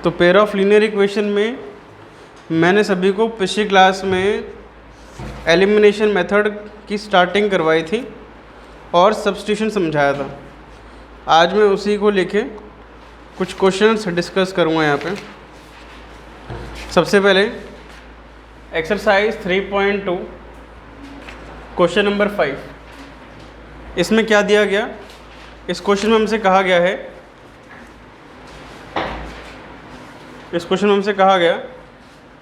तो pair of linear equation में मैंने सभी को पिछली क्लास में एलिमिनेशन मेथड की स्टार्टिंग करवाई थी और सब्स्टिट्यूशन समझाया था। आज मैं उसी को लेके कुछ क्वेश्चंस डिस्कस करूँगा यहाँ पे। सबसे पहले एक्सरसाइज 3.2 क्वेश्चन नंबर 5। इसमें क्या दिया गया? इस क्वेश्चन में हमसे कहा गया है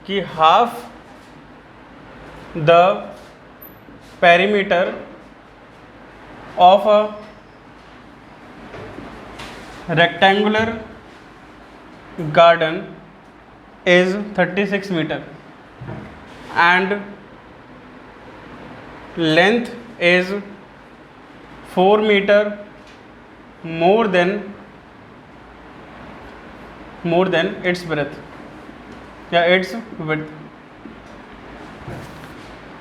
कि half the perimeter of a rectangular garden is 36 meter and length is 4 meter more than its breadth या its width।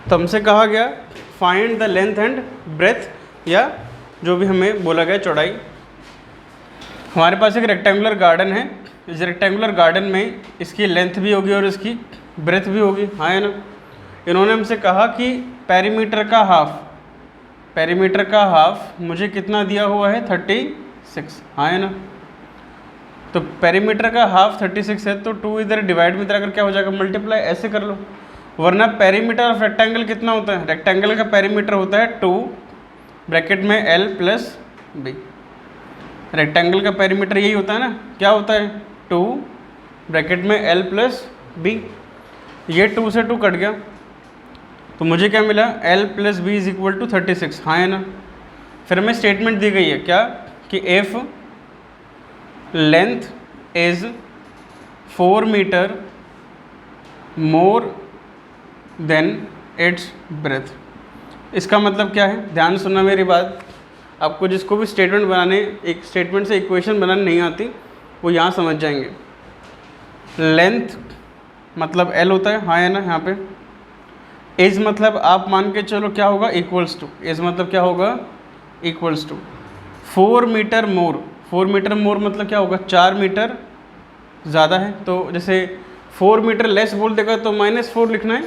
तो हमसे कहा गया find the length and breadth या जो भी हमें बोला गया चौड़ाई। हमारे पास एक रेक्टेंगुलर गार्डन है। इस रेक्टेंगुलर गार्डन में इसकी लेंथ भी होगी और इसकी ब्रेथ भी होगी, हाँ है ना। इन्होंने हमसे कहा कि पेरीमीटर का हाफ मुझे कितना दिया हुआ है 36, हाँ है ना। तो पेरीमीटर का हाफ 36 है तो 2 इधर डिवाइड में इधर क्या हो जाएगा, मल्टीप्लाई, ऐसे कर लो। वरना पेरीमीटर ऑफ रेक्टेंगल कितना होता है? रेक्टेंगल का पेरीमीटर होता है 2 ब्रैकेट में L प्लस B। रेक्टेंगल का पेरीमीटर यही होता है ना, क्या होता है 2 ब्रैकेट में L प्लस B। ये 2 से 2 कट गया तो मुझे क्या मिला, L plus B is equal to 36, हाँ है ना। फिर हमें स्टेटमेंट दी गई है क्या कि if length is 4 metre more than its breadth. इसका मतलब क्या है? ध्यान सुनना मेरी बात। आपको जिसको भी स्टेटमेंट बनाने, एक स्टेटमेंट से इक्वेशन बनाने नहीं आती, वो यहाँ समझ जाएंगे। लेंथ मतलब L होता है, हाँ है ना। यहाँ पे एज मतलब आप मान के चलो क्या होगा, इक्वल्स टू। एज मतलब क्या होगा, equals to 4 metre more. 4 metre more मतलब क्या होगा, 4 मीटर ज़्यादा है। तो जैसे 4 मीटर लेस बोल देगा तो -4 लिखना है,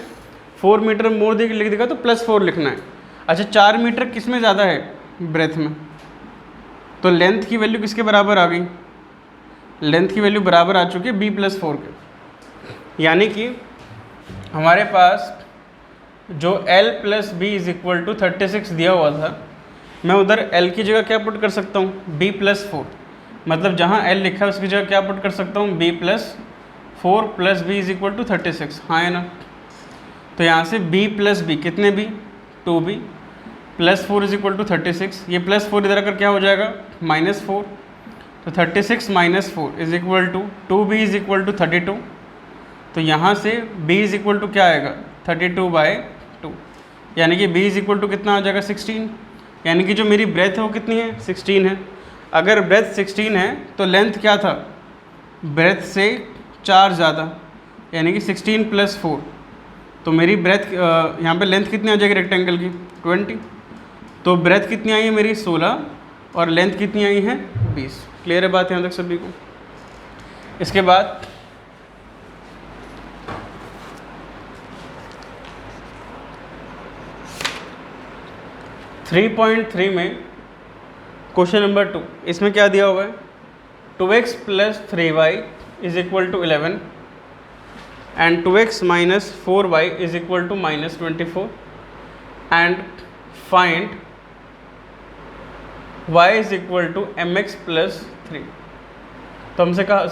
4 मीटर मोर लिख देगा तो +4 लिखना है। अच्छा, 4 मीटर किस में ज़्यादा है? ब्रेथ में। तो लेंथ की वैल्यू किसके बराबर आ गई? लेंथ की वैल्यू बराबर आ चुकी है B + 4 के। यानी कि हमारे पास जो L + B is equal to 36 दिया हुआ था, मैं उधर L की जगह क्या पुट कर सकता हूँ, B + 4। मतलब जहाँ L लिखा है उसकी जगह क्या पुट कर सकता हूँ, B + 4 + B is equal to 36, हाँ है ना। तो यहाँ से B + B कितने B, 2B + 4 is equal to 36। ये +4 इधर आकर क्या हो जाएगा, -4। तो 36 - 4 is equal to 2B is equal to 32। तो यहाँ से B इज इक्वल टू क्या आएगा, 32/2। यानी कि B इज इक्वल टू कितना आ जाएगा, 16। यानी कि जो मेरी ब्रेथ है वो कितनी है, 16 है। अगर ब्रेथ 16 है तो लेंथ क्या था, ब्रेथ से 4 ज़्यादा, यानी कि 16 + 4। तो मेरी ब्रेथ यहाँ पे लेंथ कितनी आ जाएगी रेक्टेंगल की, 20। तो ब्रेथ कितनी आई है मेरी, 16, और लेंथ कितनी आई है, 20। क्लियर है बात यहाँ तक सभी को? इसके बाद (3.3) में क्वेश्चन नंबर 2, इसमें क्या दिया हुआ है, 2x + 3y is equal to 11 and 2x - 4y is equal to -24 and find y is equal to mx + 3। तो हमसे कहा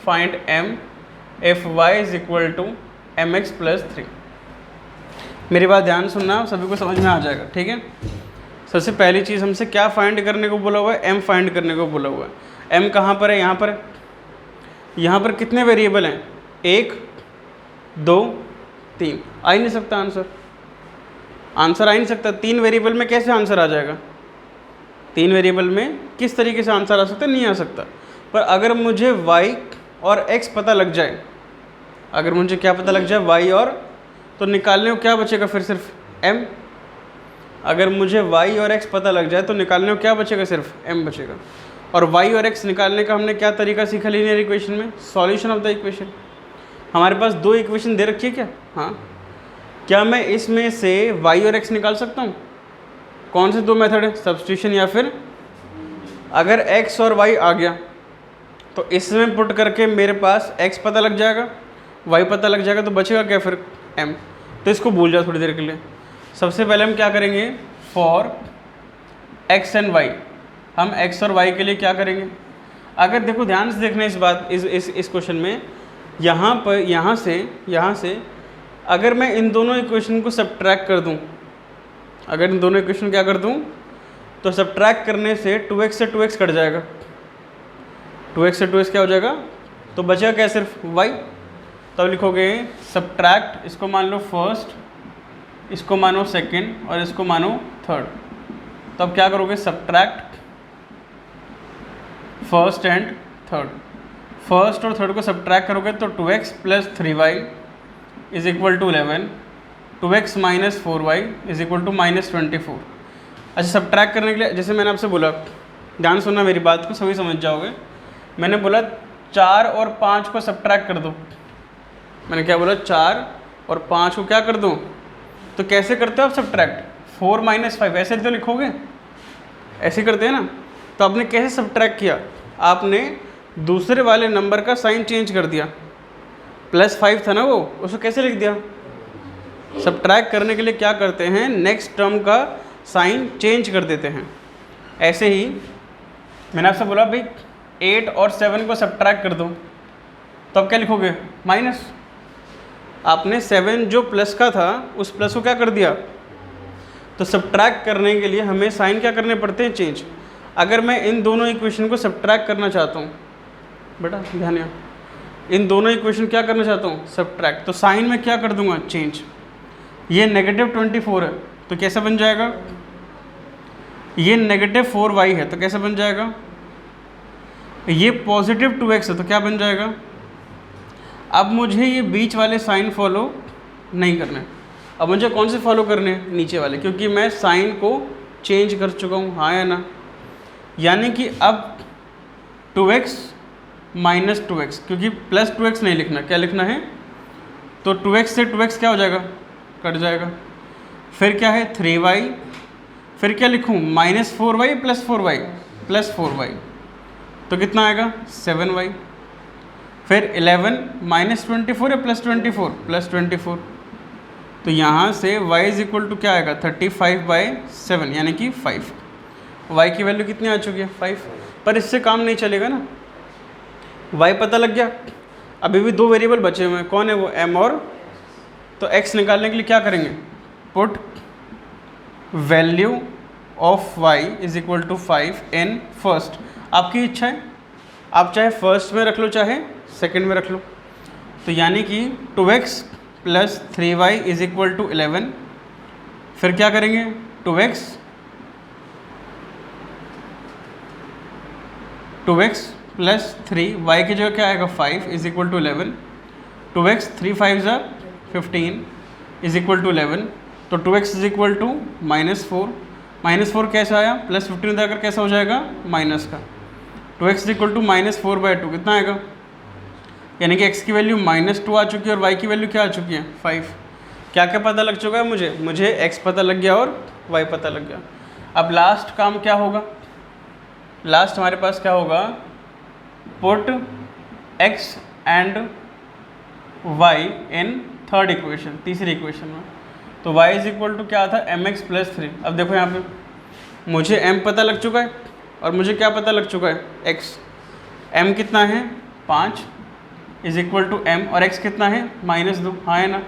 find m if y is equal to mx + 3। मेरी बात ध्यान सुनना, सभी को समझ में आ जाएगा, ठीक है। सबसे पहली चीज़ हमसे क्या फाइंड करने को बोला हुआ है, m फाइंड करने को बोला हुआ है। m कहाँ पर है, यहाँ पर कितने वेरिएबल हैं, 1 2 3। आ ही नहीं सकता आंसर आ ही नहीं सकता। 3 वेरिएबल में कैसे आंसर आ जाएगा? 3 वेरिएबल में किस तरीके से आंसर आ सकता है, नहीं आ सकता। पर अगर मुझे y और x पता लग जाए, अगर मुझे क्या पता लग जाए, y और, तो निकालने को क्या बचेगा फिर, सिर्फ m। अगर मुझे y और x पता लग जाए तो निकालने को क्या बचेगा, सिर्फ m बचेगा। और y और x निकालने का हमने क्या तरीका सीखा लीनियर इक्वेशन में, सॉल्यूशन ऑफ द इक्वेशन। हमारे पास दो इक्वेशन दे रखी है क्या, हाँ, क्या मैं इसमें से y और x निकाल सकता हूँ? कौन से दो मेथड है, सब्स्टिट्यूशन या फिर अगर x और y आ गया तो इसमें पुट करके मेरे पास x पता लग जाएगा, y पता लग जाएगा, तो बचेगा क्या फिर m। तो इसको भूल जाओ थोड़ी देर के लिए। सबसे पहले हम क्या करेंगे, फॉर x एंड y, हम x और y के लिए क्या करेंगे, अगर देखो ध्यान से देखना इस बात, इस क्वेश्चन में यहाँ पर यहाँ से अगर मैं इन दोनों इक्वेशन को सब्ट्रैक्ट कर दूँ, अगर इन दोनों इक्वेशन क्या कर दूँ, तो सब्ट्रैक्ट करने से 2x से 2x कट जाएगा, 2x से 2x क्या हो जाएगा, तो बचेगा क्या, सिर्फ y। तब लिखोगे सब्ट्रैक्ट, इसको मान लो फर्स्ट, इसको मानो सेकंड और इसको मानो थर्ड। तो अब क्या करोगे, subtract first and third, first और थर्ड को सब्ट्रैक्ट करोगे तो 2x plus 3y is equal to 11, 2x minus 4y is equal to minus 24। अच्छा, सब्ट्रैक्ट करने के लिए जैसे मैंने आपसे बोला, ध्यान सुनना मेरी बात को, सभी समझ जाओगे। मैंने बोला 4 और 5 को सब्ट्रैक्ट कर दो, मैंने क्या बोला, 4 और 5 को क्या कर दो, तो कैसे करते हो आप सब्ट्रैक्ट, 4 माइनस 5 ऐसे तो लिखोगे, ऐसे करते हैं ना। तो आपने कैसे सब्ट्रैक्ट किया, आपने दूसरे वाले नंबर का साइन चेंज कर दिया, प्लस 5 था ना वो, उसको कैसे लिख दिया, सब्ट्रैक्ट करने के लिए क्या करते हैं, नेक्स्ट टर्म का साइन चेंज कर देते हैं। ऐसे ही मैंने आपसे बोला भाई 8 और 7 को सब्ट्रैक्ट कर दो, तो अब क्या लिखोगे, माइनस। आपने 7 जो प्लस का था उस प्लस को क्या कर दिया, तो सब्ट्रैक्ट करने के लिए हमें साइन क्या करने पड़ते हैं, चेंज। अगर मैं इन दोनों इक्वेशन को सब्ट्रैक्ट करना चाहता हूँ, बेटा ध्यान दिया, इन दोनों इक्वेशन क्या करना चाहता हूँ, सब्ट्रैक्ट, तो साइन में क्या कर दूंगा, चेंज। ये नेगेटिव 24 है तो कैसे बन जाएगा, ये नेगेटिव 4y है तो कैसे बन जाएगा, ये पॉजिटिव 2x है तो क्या बन जाएगा। अब मुझे ये बीच वाले साइन फॉलो नहीं करने, अब मुझे कौन से फॉलो करने हैं, नीचे वाले, क्योंकि मैं साइन को चेंज कर चुका हूँ, हाँ या ना। यानी कि अब 2x माइनस 2x, क्योंकि प्लस 2x नहीं लिखना, क्या लिखना है, तो 2x से 2x क्या हो जाएगा, कट जाएगा। फिर क्या है 3y, फिर क्या लिखूँ, minus 4y plus 4y plus 4y, तो कितना आएगा 7y। फिर 11 माइनस 24 या प्लस 24 प्लस 24, तो यहाँ से y इज इक्वल टू क्या आएगा 35/7 यानी कि 5। y की वैल्यू कितनी आ चुकी है 5, पर इससे काम नहीं चलेगा ना, y पता लग गया, अभी भी दो वेरिएबल बचे हुए हैं, कौन है वो, m और, तो x निकालने के लिए क्या करेंगे, put value of y is equal to 5 in first. आपकी इच्छा है, आप चाहे फर्स्ट में रख लो चाहे सेकंड में रख लो, तो यानी कि 2x plus 3y is equal to 11। फिर क्या करेंगे 2x प्लस 3y की जगह क्या आएगा 5 इज इक्वल टू 11, 2x 3 5 ज़ा 15 इज इक्वल टू 11, तो 2x इज इक्वल टू -4, -4 कैसा आया, प्लस 15 जाकर कैसा हो जाएगा माइनस का, 2x इज इक्वल टू -4/2 कितना आएगा, यानी कि x की वैल्यू -2 आ चुकी है और y की वैल्यू क्या आ चुकी है 5। क्या क्या पता लग चुका है मुझे x पता लग गया और y पता लग गया। अब लास्ट काम क्या होगा, लास्ट हमारे पास क्या होगा, put x and y in third equation, तीसरी इक्वेशन में, तो y इज इक्वल टू क्या था mx प्लस 3। अब देखो यहाँ पे मुझे m पता लग चुका है और मुझे क्या पता लग चुका है x, m कितना है 5 इज इक्वल टू m और x कितना है -2, हाँ है ना।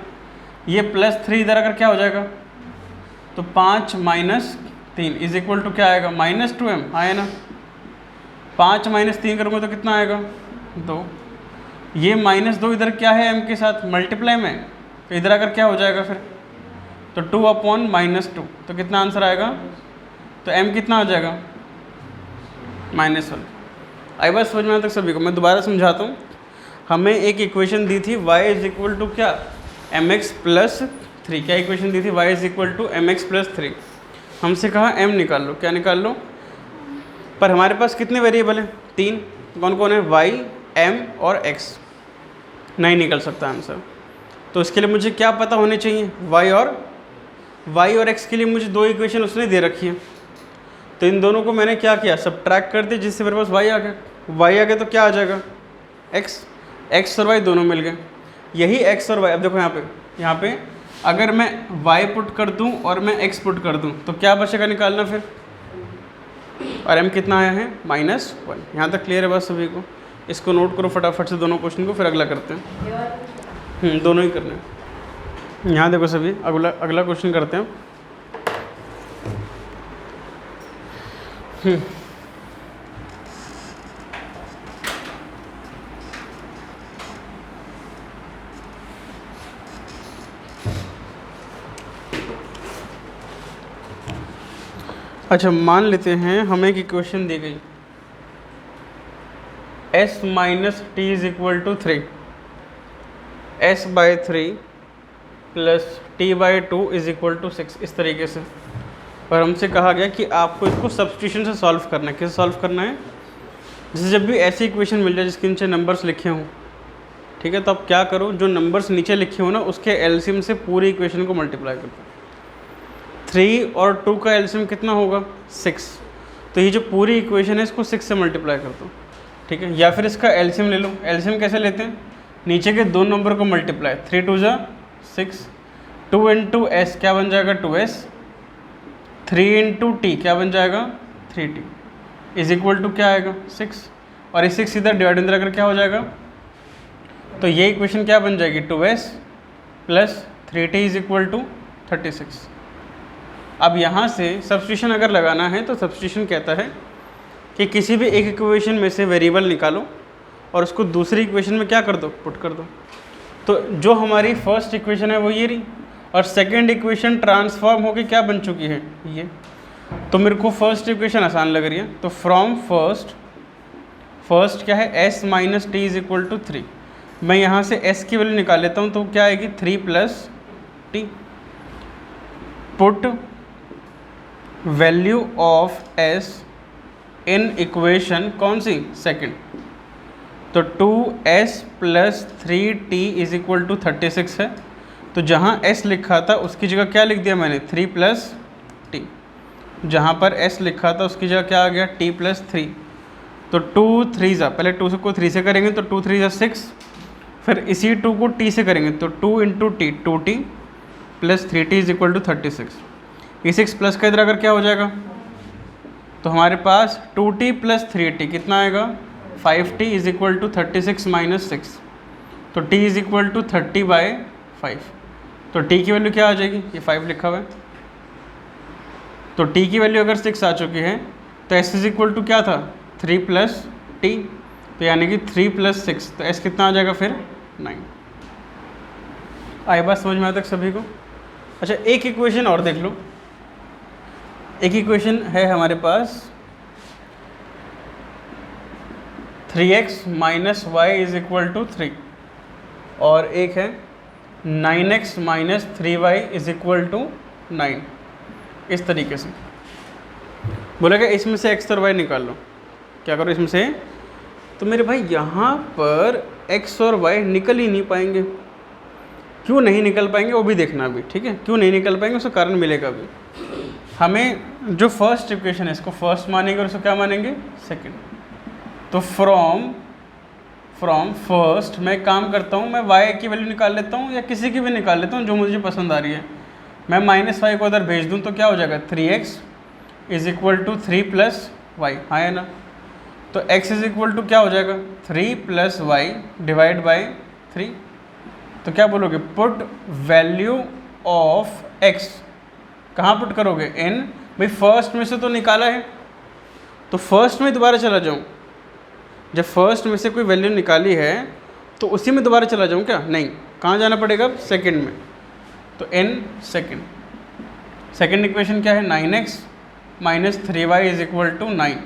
ये +3 इधर अगर क्या हो जाएगा, तो 5 - 3 इज इक्वल टू क्या आएगा -2m, हाँ है ना। 5 - 3 करूँगा तो कितना आएगा 2, ये -2 इधर क्या है m के साथ मल्टीप्लाई में, तो इधर अगर क्या हो जाएगा फिर, तो 2/-2, तो कितना आंसर आएगा, तो m कितना हो जाएगा -1। आई बात समझ में आने तक सभी को मैं दोबारा समझाता हूँ। हमें एक इक्वेशन दी थी y इज इक्वल टू क्या mx प्लस 3, क्या इक्वेशन दी थी y is equal to mx plus 3, हमसे कहा m निकाल लो, क्या निकाल लो पर हमारे पास कितने वेरिएबल हैं? 3। कौन कौन है? y, m और x। नहीं निकल सकता आंसर। तो इसके लिए मुझे क्या पता होने चाहिए? y और x के लिए मुझे 2 इक्वेशन उसने दे रखी है, तो इन दोनों को मैंने क्या किया? सबट्रैक्ट कर दिया, जिससे मेरे पास y आ गया। y आ गया तो क्या आ जाएगा? x और y दोनों मिल गए। यही x और y, अब देखो यहाँ पे अगर मैं y पुट कर दूँ और मैं x पुट कर दूँ तो क्या बचेगा निकालना फिर? और m कितना आया है? -1। यहाँ तक क्लियर है बस सभी को? इसको नोट करो फटाफट से दोनों क्वेश्चन को, फिर अगला करते हैं। दोनों ही करने हैं। यहाँ देखो सभी, अगला क्वेश्चन करते हैं। अच्छा, मान लेते हैं हमें एक इक्वेशन दी गई s minus T is equal to 3, s/3 plus t/2 is equal to 6, इस तरीके से। और हमसे कहा गया कि आपको इसको सब्स्टिट्यूशन से सॉल्व करना है। कैसे सॉल्व करना है? जैसे जब भी ऐसी इक्वेशन मिल जाए जिसके नीचे नंबर्स लिखे हों, ठीक है, तो आप क्या करो, जो नंबर्स नीचे लिखे हो ना उसके एलसीएम से पूरी इक्वेशन को मल्टीप्लाई कर दो। 3 और 2 का एलसीएम कितना होगा? 6। तो ये जो पूरी इक्वेशन है इसको 6 से मल्टीप्लाई कर दो, ठीक है। या फिर इसका एलसीएम ले लो। एलसीएम कैसे लेते हैं? नीचे के 2 नंबर को मल्टीप्लाई, 3 2 जा 6, 2 इंटू एस क्या बन जाएगा? 2s, 3 इंटू टी क्या बन जाएगा? 3t इज इक्वल टू क्या आएगा? 6। और ये 6 इधर डिवाइड अंदर अगर क्या हो जाएगा? तो ये इक्वेशन क्या बन जाएगी? 2s plus 3t is equal to 36। अब यहाँ से सब्स्टिट्यूशन अगर लगाना है तो सब्स्टिट्यूशन कहता है कि किसी भी एक इक्वेशन में से वेरिएबल निकालो और उसको दूसरी इक्वेशन में क्या कर दो? पुट कर दो। तो जो हमारी फर्स्ट इक्वेशन है वो ये रही, और सेकंड इक्वेशन ट्रांसफॉर्म होके क्या बन चुकी है? ये। तो मेरे को फर्स्ट इक्वेशन आसान लग रही है, तो फ्रॉम फर्स्ट क्या है? s minus T is equal to 3। मैं यहाँ से s की वैल्यू निकाल लेता हूँ, तो क्या आएगी? 3 plus T. Put value of s in equation कौन सी? सेकंड। तो 2s plus 3t is equal to 36 है। तो जहाँ s लिखा था उसकी जगह क्या लिख दिया मैंने? 3 प्लस टी। जहाँ पर s लिखा था उसकी जगह क्या आ गया? t plus 3। तो 2 3 जा, पहले 2 को 3 से करेंगे तो 2 3 जा 6, फिर इसी 2 को t से करेंगे तो 2 into T 2t plus 3t is equal to 36। ये 6 प्लस का इधर अगर क्या हो जाएगा? तो हमारे पास 2t प्लस 3t कितना आएगा? 5t is equal to 36 minus 6। तो t इज इक्वल टू 30/5। तो t की वैल्यू क्या आ जाएगी? ये 5 लिखा हुआ है। तो t की वैल्यू अगर 6 आ चुकी है तो s इज इक्वल टू क्या था? 3 प्लस t, तो यानी कि 3 प्लस 6, तो s कितना आ जाएगा फिर? 9। आई बात समझ में आता तक सभी को? अच्छा, एक इक्वेशन और देख लो। एक इक्वेशन है हमारे पास 3x minus Y is equal to 3, और एक है 9x minus 3y is equal to 9। इस तरीके से बोलेगा इसमें से x और y निकाल लो। क्या करो इसमें से? तो मेरे भाई यहाँ पर x और y निकल ही नहीं पाएंगे। क्यों नहीं निकल पाएंगे वो भी देखना अभी, ठीक है? क्यों नहीं निकल पाएंगे उसका कारण मिलेगा अभी। हमें जो फर्स्ट इक्वेशन है इसको फर्स्ट मानेंगे और इसको क्या मानेंगे? सेकंड। तो फ्रॉम फर्स्ट मैं काम करता हूँ, मैं y की वैल्यू निकाल लेता हूँ या किसी की भी निकाल लेता हूँ जो मुझे पसंद आ रही है। मैं -y को उधर भेज दूँ तो क्या हो जाएगा? 3x is equal to 3 plus Y, हाँ है ना? तो x इज इक्वल टू क्या हो जाएगा? 3 प्लस वाई डिवाइड बाई 3। तो क्या बोलोगे? पुट वैल्यू ऑफ x कहाँ पुट करोगे? n। भाई फर्स्ट में से तो निकाला है तो फर्स्ट में दोबारा चला जाऊँ। जब फर्स्ट में से कोई वैल्यू निकाली है तो उसी में दोबारा चला जाऊँ क्या? नहीं, कहाँ जाना पड़ेगा? सेकंड में। तो n सेकंड इक्वेशन क्या है? 9x minus 3y is equal to 9।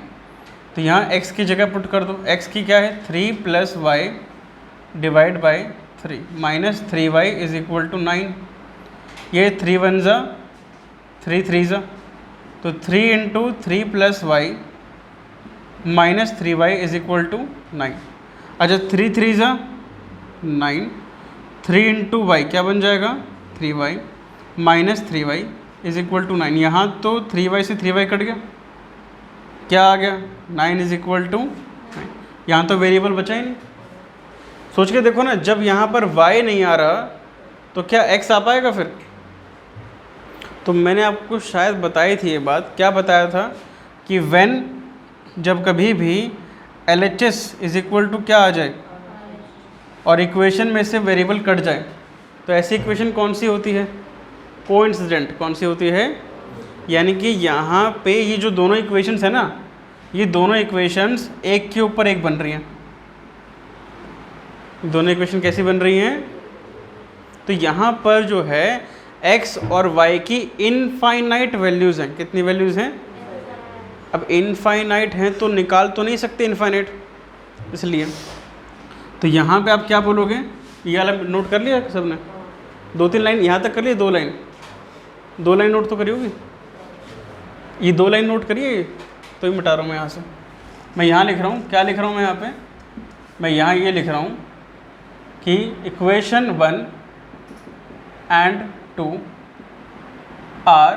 तो यहाँ x की जगह पुट कर दो। x की क्या है? 3 plus Y divide by 3 minus 3y is equal to 9। ये 3 1 जा 3 3 जा, तो 3 into 3 plus Y minus 3y is equal to 9। अच्छा 3 3 ज़ा 9, 3 इंटू वाई क्या बन जाएगा 3y minus 3y is equal to 9। यहाँ तो 3y से 3y कट गया, क्या आ गया 9 इज इक्वल टू 9। यहाँ तो वेरिएबल बचा ही नहीं। सोच के देखो ना, जब यहाँ पर y नहीं आ रहा तो क्या x आ पाएगा फिर? तो मैंने आपको शायद बताई थी ये बात, क्या बताया था कि when जब कभी भी LHS इज इक्वल टू क्या आ जाए और इक्वेशन में से वेरिएबल कट जाए, तो ऐसी इक्वेशन कौन सी होती है? कोइंसिडेंट। कौन सी होती है? यानी कि यहाँ पे ये जो दोनों इक्वेशंस है ना, ये दोनों इक्वेशंस एक के ऊपर एक बन रही हैं। दोनों इक्वेशन कैसी बन रही हैं? तो यहाँ पर जो है x और y की इनफाइनाइट वैल्यूज़ हैं। कितनी वैल्यूज़ हैं? अब इनफाइनाइट हैं तो निकाल तो नहीं सकते इनफाइनाइट, इसलिए तो यहाँ पे आप क्या बोलोगे? ये वाला नोट कर लिया सबने? 2-3 लाइन यहाँ तक कर लिए? 2 लाइन नोट तो करी होगी। ये 2 लाइन नोट करिए, तो ही मिटा रहा हूँ मैं यहाँ से। मैं यहाँ लिख रहा हूँ, क्या लिख रहा हूँ मैं यहाँ पे? मैं यहाँ ये लिख रहा हूँ कि equation 1 and 2 are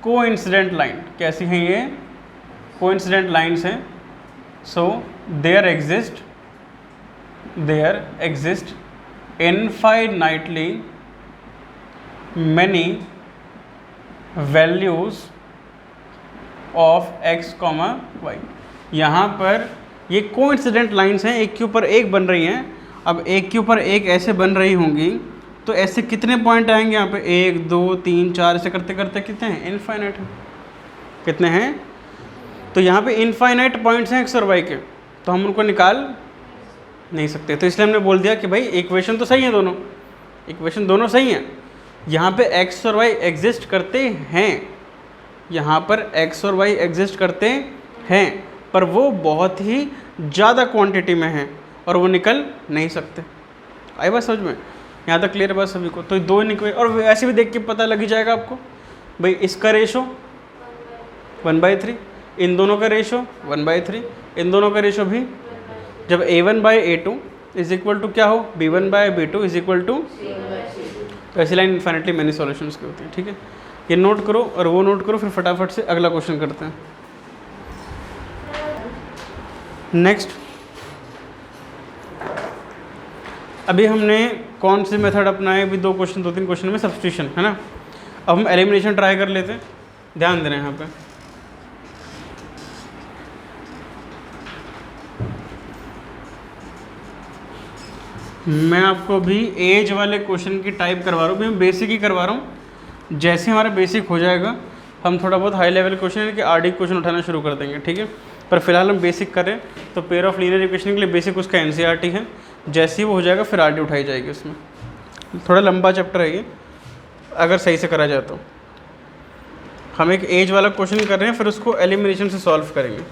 coincident line. कैसी हैं ये? कोइंसिडेंट लाइन्स हैं। So there exist infinitely many values of x, y। यहाँ पर ये कोइंसिडेंट लाइंस हैं, एक के ऊपर एक बन रही हैं। अब एक के ऊपर एक ऐसे बन रही होंगी तो ऐसे कितने पॉइंट आएंगे यहाँ पे? 1 2 3 4 ऐसे करते करते कितने हैं? इनफाइनाइट हैं। कितने हैं? तो यहाँ पे इनफाइनाइट पॉइंट्स हैं x और y के, तो हम उनको निकाल नहीं सकते। तो इसलिए हमने बोल दिया कि भाई इक्वेशन तो सही है, दोनों इक्वेशन दोनों सही हैं। यहाँ पे x और y एग्जिस्ट करते हैं, यहाँ पर x और y एग्जिस्ट करते हैं, पर वो बहुत ही ज़्यादा क्वांटिटी में हैं और वो निकल नहीं सकते। आई बात समझ में? यहाँ तक क्लियर है बात सभी को? तो दो इक्वेशन, और वैसे भी देख के पता लग ही जाएगा आपको भाई, इसका रेशो 1/3, इन दोनों का रेशो 1/3, इन दोनों का रेशो भी। जब a1/a2 इज इक्वल टू क्या हो? b1/b2 is equal to. तो ऐसी लाइन इन्फाइनेटली मैनी सॉल्यूशंस की होती है। ठीक है, ये नोट करो और वो नोट करो, फिर फटाफट से अगला क्वेश्चन करते हैं। नेक्स्ट, अभी हमने कौन सी मेथड अपनाए? अभी 2-3 क्वेश्चन में सब्स्टिट्यूशन है ना। अब हम एलिमिनेशन ट्राई कर लेते हैं। ध्यान देना यहाँ पे, मैं आपको भी एज वाले क्वेश्चन की टाइप करवा रहा हूँ, मैं बेसिक ही करवा रहा हूँ। जैसे हमारा बेसिक हो जाएगा हम थोड़ा बहुत हाई लेवल क्वेश्चन यानी कि आरडी क्वेश्चन उठाना शुरू कर देंगे। ठीक है, पर फिलहाल हम बेसिक करें तो पेयर ऑफ लीनियर इक्वेशन के लिए बेसिक उसका एनसीईआरटी है। जैसे ही वो हो जाएगा फिर आरडी उठाई जाएगी। उसमें थोड़ा लंबा चैप्टर है ये, अगर सही से करा जाए तो। हम एक एज वाला क्वेश्चन कर रहे हैं, फिर उसको एलिमिनेशन से सॉल्व करेंगे।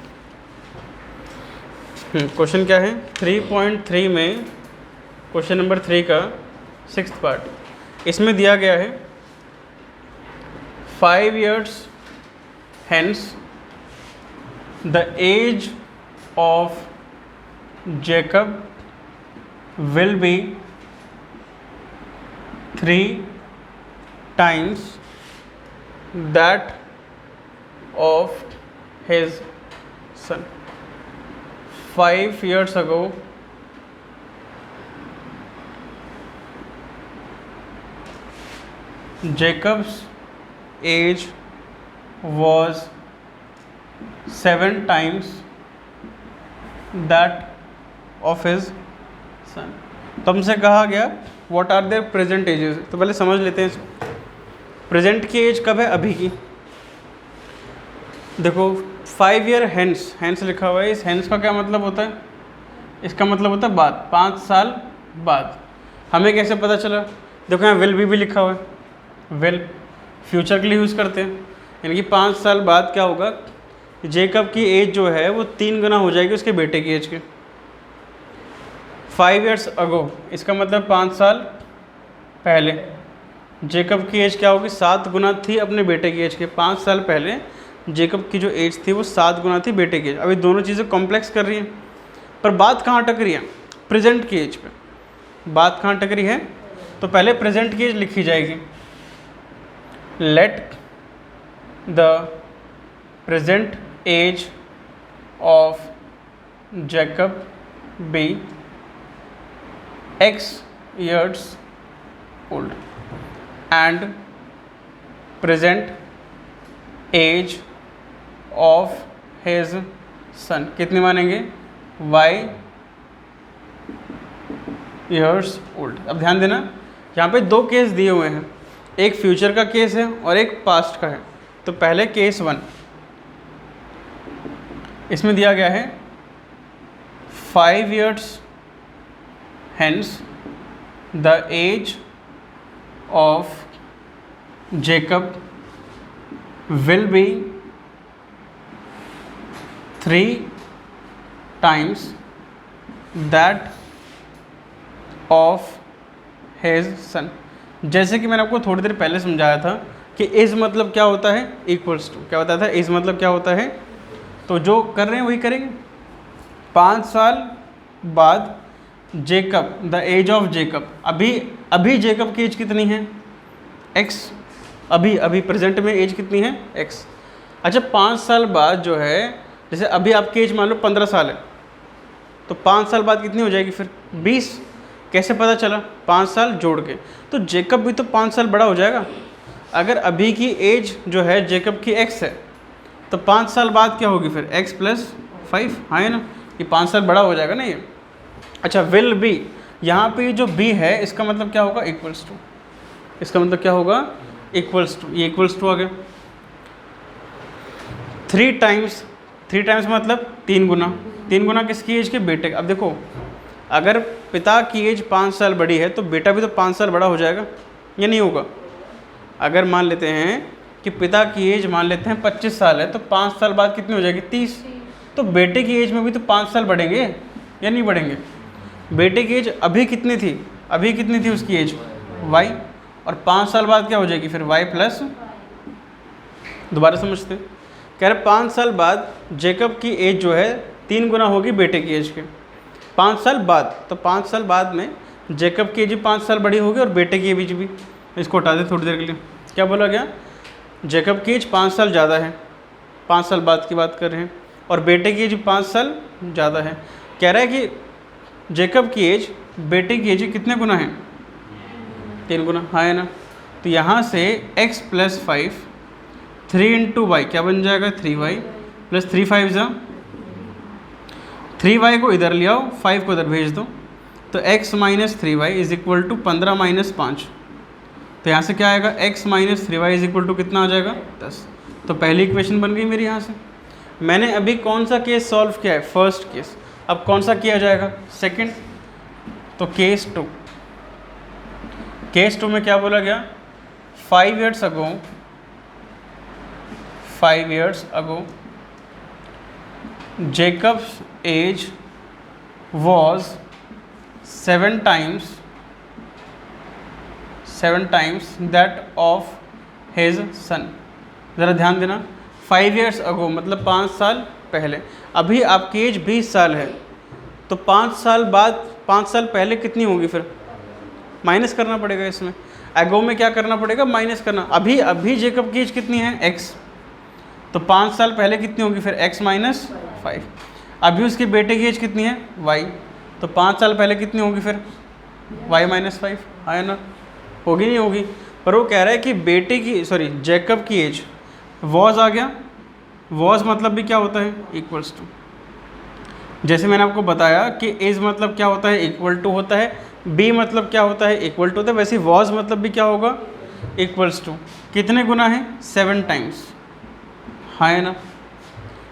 क्वेश्चन क्या है? 3.3 में क्वेश्चन नंबर 3 का 6th पार्ट। इसमें दिया गया है 5 years hence the age of Jacob will be 3 times that of his son. 5 years ago Jacob's age was 7 times that of his son। तो हमसे कहा गया what are there present ages. तो पहले समझ लेते हैं इसको। प्रेजेंट की एज कब है? अभी की। देखो 5 year hence, hence लिखा हुआ है। इस hence का क्या मतलब होता है? इसका मतलब होता है बाद, 5 साल बाद। हमें कैसे पता चला? देखो यहाँ विल भी लिखा हुआ है। विल फ्यूचर के लिए यूज़ करते हैं, यानी कि 5 साल बाद क्या होगा? जेकब की एज जो है वो 3 गुना हो जाएगी उसके बेटे की एज के। 5 years ago इसका मतलब 5 साल पहले जेकब की एज क्या होगी? 7 गुना थी अपने बेटे की एज के। 5 साल पहले जेकब की जो एज थी वो 7 गुना थी बेटे की एज। अभी दोनों चीज़ें कॉम्प्लेक्स कर रही हैं, पर बात कहाँ अटक रही है? प्रेजेंट की एज पे बात कहाँ अटक रही है? तो पहले प्रेजेंट की एज लिखी जाएगी। Let the present age of Jacob be X years old and present age of his son कितनी मानेंगे? Y years old। अब ध्यान देना, यहाँ पे दो केस दिए हुए हैं, एक फ्यूचर का केस है और एक पास्ट का है। तो पहले केस 1, इसमें दिया गया है 5 years hence the age of Jacob will be 3 times that of his son। जैसे कि मैंने आपको थोड़ी देर पहले समझाया था कि इज मतलब क्या होता है? Equals to. क्या बताया था? इज मतलब क्या होता है? तो जो कर रहे हैं वही करेंगे। 5 साल बाद Jacob, the age of Jacob, अभी जेकब की एज कितनी है? एक्स। अभी प्रेजेंट में एज कितनी है? एक्स। अच्छा, 5 साल बाद जो है, जैसे अभी आपकी एज मान लो 15 साल है, तो 5 साल बाद कितनी हो जाएगी फिर? 20। कैसे पता चला? 5 साल जोड़ के। तो जेकब भी तो 5 साल बड़ा हो जाएगा। अगर अभी की एज जो है जेकब की एक्स है, तो 5 साल बाद क्या होगी फिर? एक्स प्लस 5, हाँ है ना? ये 5 साल बड़ा हो जाएगा ना ये। अच्छा, विल बी, यहाँ पे जो बी है इसका मतलब क्या होगा? Equals to. इसका मतलब क्या होगा? Equals to. ये इक्वल्स टू आ गया। 3 टाइम्स मतलब 3 गुना। 3 गुना किसकी एज के? बेटे। अब देखो, अगर पिता की एज 5 साल बड़ी है तो बेटा भी तो 5 साल बड़ा हो जाएगा, या नहीं होगा? अगर मान लेते हैं कि पिता की एज मान लेते हैं 25 साल है, तो 5 साल बाद कितनी हो जाएगी? 30। तो बेटे की एज में भी तो 5 साल बढ़ेंगे, या नहीं बढ़ेंगे? बेटे की एज अभी कितनी थी उसकी एज? y, और 5 साल बाद क्या हो जाएगी फिर? y प्लस, दोबारा समझते हैं। कह रहे 5 साल बाद जेकब की एज जो है 3 गुना होगी बेटे की एज के। 5 साल बाद, तो 5 साल बाद में जेकब की एज 5 साल बड़ी होगी और बेटे की एज भी। इसको हटा दे थोड़ी देर के लिए। क्या बोला गया? जेकब की एज 5 साल ज़्यादा है, 5 साल बाद की बात कर रहे हैं, और बेटे की एज 5 साल ज़्यादा है। कह रहा है कि जेकब की एज बेटे की एज कितने गुना है? 3 गुना, हाँ है ना? तो यहाँ से x प्लस 5, 3 इंटू वाई क्या बन जाएगा? 3y प्लस 3 5 जा 3y को इधर ले आओ, 5 को इधर भेज दो, तो x minus 3y is equal to 15 minus 5। तो यहाँ से क्या आएगा? x minus 3y is equal to कितना आ जाएगा? 10। तो पहली इक्वेशन बन गई मेरी यहाँ से। मैंने अभी कौन सा केस सॉल्व किया है? First case. अब कौन सा किया जाएगा? सेकंड। तो केस 2। केस 2 में क्या बोला गया? 5 years ago Jacob's age was 7 times that of his son। ज़रा ध्यान देना, 5 years ago मतलब 5 साल पहले। अभी आपकी एज 20 साल है, तो 5 साल बाद 5 साल पहले कितनी होगी फिर? माइनस करना पड़ेगा इसमें। एगो में क्या करना पड़ेगा? माइनस करना। अभी जेकब की एज कितनी है? x। तो 5 साल पहले कितनी होगी फिर? x minus 5। अभी उसके बेटे की एज कितनी है? y। तो 5 साल पहले कितनी होगी फिर? y माइनस 5, है ना? होगी नहीं होगी? पर वो कह रहा है कि जेकब की एज वॉज आ गया। वॉज मतलब भी क्या होता है? Equals to. जैसे मैंने आपको बताया कि एज मतलब क्या होता है? इक्वल टू होता है। बी मतलब क्या होता है? इक्वल टू होता है। वैसे वॉज मतलब भी क्या होगा? Equals to. कितने गुना है? 7 टाइम्स, हाँ है ना?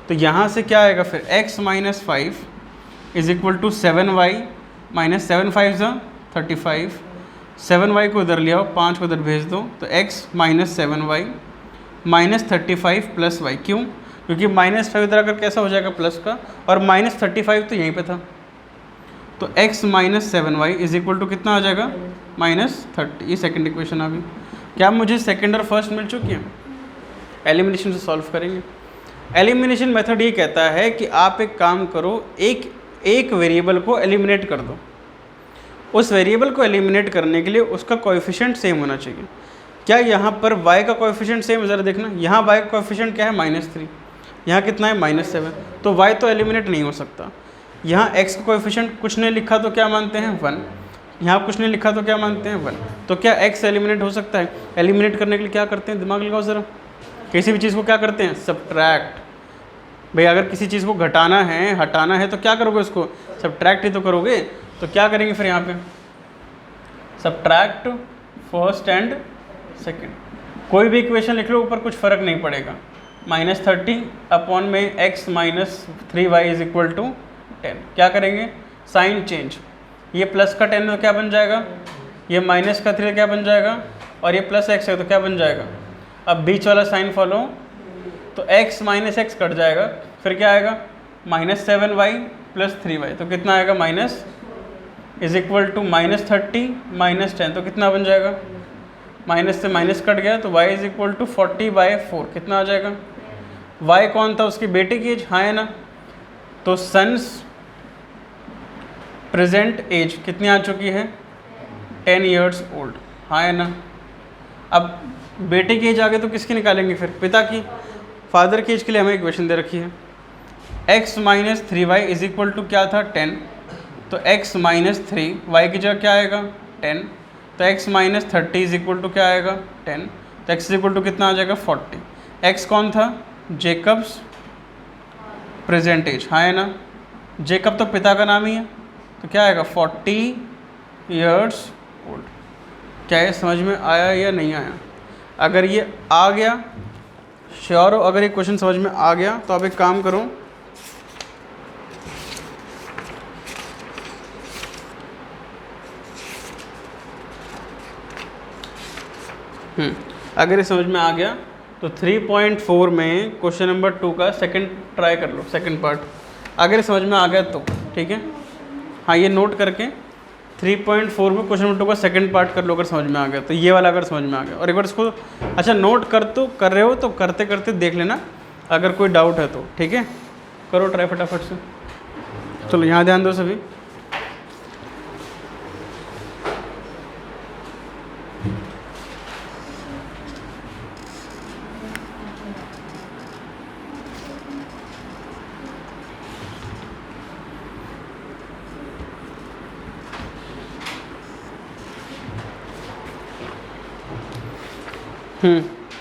तो यहाँ से क्या आएगा फिर? x minus 5 is equal to 7y minus 7 5 ज़ा 35। 7y को इधर ले आओ, 5 को इधर भेज दो, तो x minus 7y minus 35 plus y। क्यों? क्योंकि माइनस 5 इधर अगर कैसा हो जाएगा? प्लस का, और माइनस 35 तो यहीं पे था। तो x minus 7y is equal to कितना आ जाएगा? माइनस 30। ये सेकंड इक्वेशन आ गई। क्या मुझे सेकंड और फर्स्ट मिल चुकी है? एलिमिनेशन से सॉल्व करेंगे। एलिमिनेशन मेथड ये कहता है कि आप एक काम करो, एक वेरिएबल को एलिमिनेट कर दो। उस वेरिएबल को एलिमिनेट करने के लिए उसका कोएफिशिएंट सेम होना चाहिए। क्या यहाँ पर y का कोएफिशिएंट सेम है? ज़रा देखना, यहाँ y का कोएफिशिएंट क्या है? -3, यहाँ कितना है? -7, तो y तो एलिमिनेट नहीं हो सकता। यहाँ x का कोएफिशिएंट कुछ नहीं लिखा तो क्या मानते हैं? 1, यहाँ कुछ नहीं लिखा तो क्या मानते हैं? 1। तो क्या x एलिमिनेट हो सकता है? एलिमिनेट करने के लिए क्या करते हैं? दिमाग लगाओ ज़रा, किसी भी चीज़ को क्या करते हैं? सब्ट्रैक्ट। भाई अगर किसी चीज़ को घटाना है, हटाना है, तो क्या करोगे? उसको सब्ट्रैक्ट ही तो करोगे। तो क्या करेंगे फिर यहाँ पे? Subtract first and second. कोई भी इक्वेशन लिख लो, ऊपर कुछ फ़र्क नहीं पड़ेगा। -30 अपॉन में x - 3y is equal to 10। क्या करेंगे? Sign change. ये प्लस का 10 तो क्या बन जाएगा? ये माइनस का 3 क्या बन जाएगा? और ये प्लस x है तो क्या बन जाएगा? अब बीच वाला साइन फॉलो, तो x - x कट जाएगा, फिर क्या आएगा? -7y + 3y, तो कितना आएगा? माइनस इज इक्वल टू -30 - 10, तो कितना बन जाएगा? माइनस से माइनस कट गया, तो y इज इक्वल टू 40/4, कितना आ जाएगा? y कौन था? उसकी बेटे की एज, हाँ है ना? तो सन्स प्रेजेंट एज कितनी आ चुकी है? 10 years ओल्ड, हाँ है ना? अब बेटे की एज आ गई तो किसकी निकालेंगे फिर? पिता की। फादर की एज के लिए हमें इक्वेशन दे रखी है, x - 3y is equal to क्या था? 10, तो x - 3, y की जगह क्या आएगा? 10, तो x - 30 इज इक्वल टू क्या आएगा? 10, तो x इज इक्वल टू कितना आ जाएगा? 40। x कौन था? जेकब्स प्रेजेंट एज, हाँ है ना? जेकब तो पिता का नाम ही है, तो क्या आएगा? 40 years ओल्ड। क्या ये समझ में आया या नहीं आया? अगर ये आ गया, श्योर हो, अगर ये क्वेश्चन समझ में आ गया तो आप एक काम करो, अगर ये समझ में आ गया तो 3.4 में क्वेश्चन नंबर 2 का सेकंड ट्राई कर लो, सेकंड पार्ट, अगर ये समझ में आ गया तो ठीक है। हाँ, ये नोट करके 3.4 में क्वेश्चन नंबर 2 का सेकंड पार्ट कर लो अगर समझ में आ गया तो, ये वाला अगर समझ में आ गया। और एक बार इसको अच्छा नोट कर रहे हो तो करते करते देख लेना, अगर कोई डाउट है तो ठीक है। करो ट्राई फटाफट से। चलो यहाँ ध्यान दो सभी।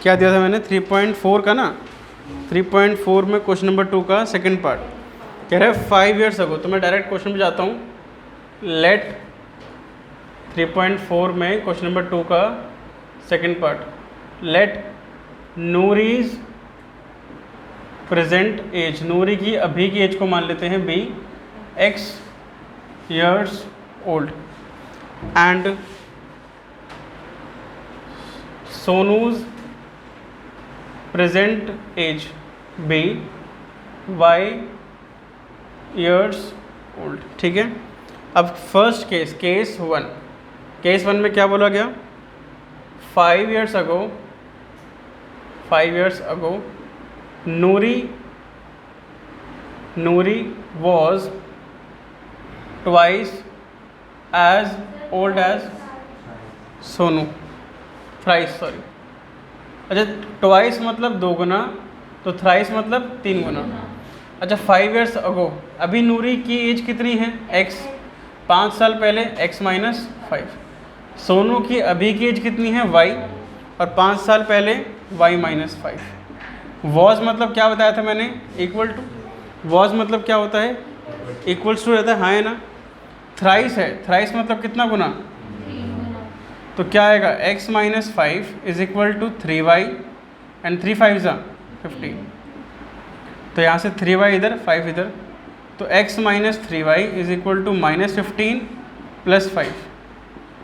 क्या दिया था मैंने? 3.4 का ना, 3.4 में क्वेश्चन नंबर 2 का सेकंड पार्ट कह रहा है 5 years अगो। तो मैं डायरेक्ट क्वेश्चन पे जाता हूँ। लेट 3.4 में क्वेश्चन नंबर 2 का second part, let Noori's present age, Noori की अभी की एज को मान लेते हैं be x years old, and Sonu's present age be y years old. ठीक है। अब फर्स्ट केस, केस 1 में क्या बोला गया? 5 years ago Noori was twice as old as Sonu, thrice, sorry. अच्छा, ट्वाइस मतलब 2 गुना, तो थ्राइस मतलब 3 गुना। अच्छा, 5 years ago, अभी नूरी की एज कितनी है? x, 5 साल पहले x - 5। सोनू की अभी की एज कितनी है? y, और 5 साल पहले y - 5। वॉज मतलब क्या बताया था मैंने? Equal to. वॉज मतलब क्या होता है? इक्वल्स टू रहता है, हाँ है ना? थ्राइस है, थ्राइस मतलब कितना गुना? तो क्या आएगा? x - 5 is equal to 3y, and 3 5 ज़ा 15, तो यहाँ से 3y इधर, 5 इधर, तो x - 3y is equal to -15 + 5,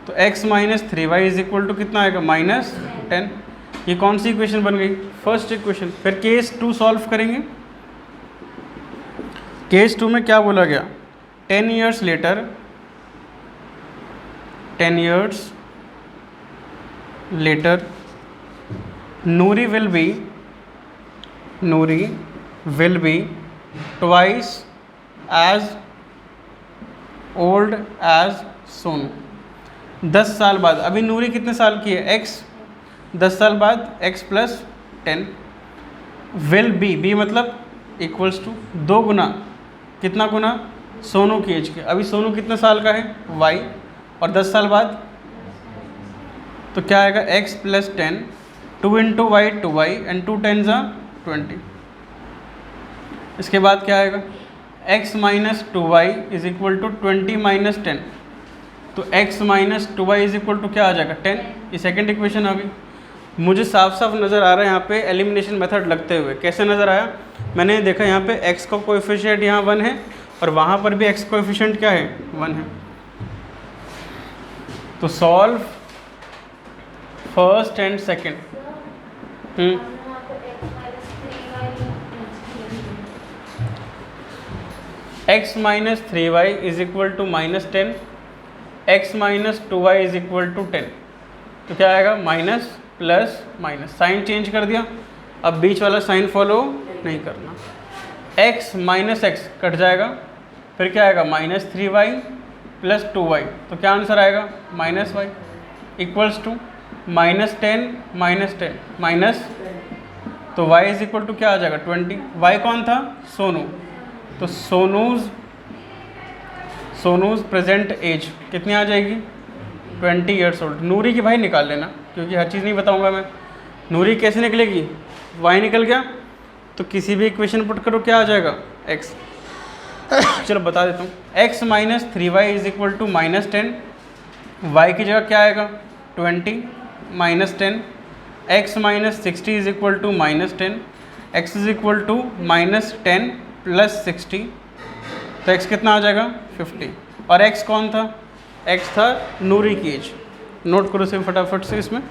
तो x - 3y is equal to कितना आएगा? -10। ये कौन सी इक्वेशन बन गई? First equation. फिर केस 2 सॉल्व करेंगे। केस 2 में क्या बोला गया? 10 years later, 10 years later, Noori will be twice as old as Sonu. 10 साल बाद, अभी नूरी कितने साल की है, x, 10 साल बाद x प्लस 10 विल बी मतलब इक्वल्स टू 2 गुना, कितना गुना, सोनू की एज के। अभी सोनू कितने साल का है, y, और 10 साल बाद तो क्या आएगा, x plus 10, 2 into Y 2y and 2 10 20। इसके बाद क्या आएगा, x minus 2y is equal to 20 minus 10, तो x minus 2y is equal to क्या आ जाएगा, 10। ये सेकेंड इक्वेशन आ गई। मुझे साफ साफ नज़र आ रहा है यहाँ पे एलिमिनेशन मेथड लगते हुए। कैसे नज़र आया, मैंने देखा यहाँ पे x का कोएफिशिएंट यहाँ 1 है और वहाँ पर भी x कोएफिशिएंट क्या है, 1 है। तो solve first and second. x minus 3y is equal to minus 10, x minus 2y is equal to 10, तो क्या आएगा, minus plus minus, sign change कर दिया। अब बीच वाला साइन फॉलो नहीं करना, x माइनस एक्स कट जाएगा, फिर क्या आएगा, माइनस 3y प्लस 2y, तो क्या आंसर आएगा, minus y equals to minus 10 minus 10 minus, तो y इज इक्वल टू क्या आ जाएगा, 20। y कौन था, सोनू, तो सोनूज प्रेजेंट एज कितनी आ जाएगी, 20 ईयर्स ओल्ड। नूरी की भाई निकाल लेना, क्योंकि हर चीज़ नहीं बताऊंगा मैं। नूरी कैसे निकलेगी, y निकल गया, तो किसी भी इक्वेशन पुट करो, क्या आ जाएगा, x। चलो बता देता हूँ, x minus 3y is equal to minus 10, y की जगह क्या आएगा, 20 minus 10, x minus 60 is equal to minus 10, x is equal to minus 10 plus 60, तो x कितना आ जाएगा, 50। और x कौन था, x था नूरी की एज। नोट करो से फटाफट से इसमें।